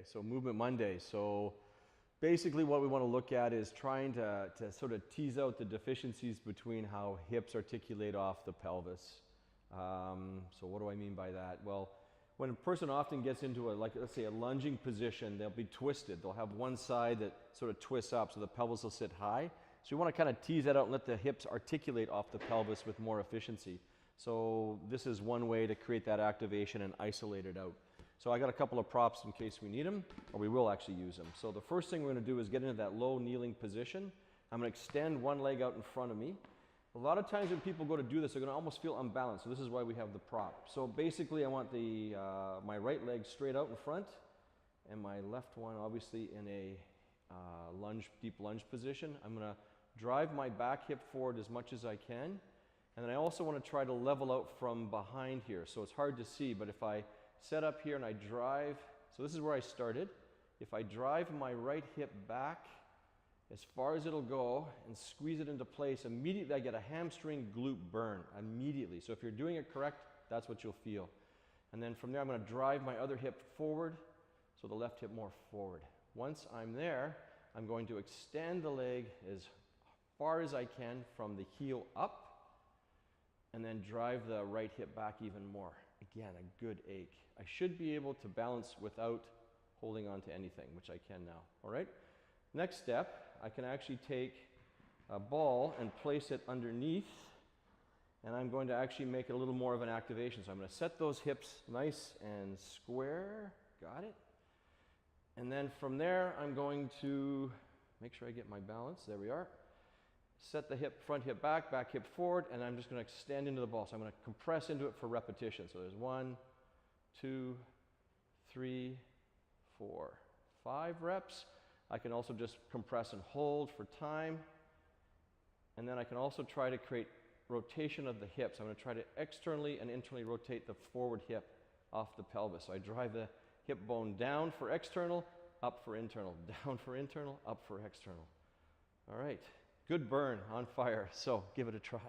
Okay, so Movement Monday. So basically what we want to look at is trying to sort of tease out the deficiencies between how hips articulate off the pelvis. So what do I mean by that? Well, when a person often gets into let's say a lunging position, they'll be twisted. They'll have one side that sort of twists up so the pelvis will sit high. So you want to kind of tease that out and let the hips articulate off the pelvis with more efficiency. So this is one way to create that activation and isolate it out. So I got a couple of props in case we need them, or we will actually use them. So the first thing we're going to do is get into that low kneeling position. I'm going to extend one leg out in front of me. A lot of times when people go to do this, they're going to almost feel unbalanced. So this is why we have the prop. So basically I want my right leg straight out in front and my left one obviously in a deep lunge position. I'm going to drive my back hip forward as much as I can. And then I also want to try to level out from behind here. So it's hard to see, but if I set up here and I drive, so this is where I started. If I drive my right hip back as far as it'll go and squeeze it into place, immediately I get a hamstring glute burn immediately. So if you're doing it correct, that's what you'll feel. And then from there I'm going to drive my other hip forward, so the left hip more forward. Once I'm there, I'm going to extend the leg as far as I can from the heel up, and then drive the right hip back even more. Again, a good ache. I should be able to balance without holding on to anything, which I can now. All right? Next step, I can actually take a ball and place it underneath, and I'm going to actually make it a little more of an activation. So I'm going to set those hips nice and square. Got it? And then from there, I'm going to make sure I get my balance. There we are. Set the front hip back hip forward, and I'm just going to extend into the ball. So I'm going to compress into it for repetition. So there's 1, 2, 3, 4, 5 reps. I can also just compress and hold for time. And then I can also try to create rotation of the hips. I'm going to try to externally and internally rotate the forward hip off the pelvis. So I drive the hip bone down for external, up for internal, down for internal, up for external. All right. Good burn, on fire, so give it a try.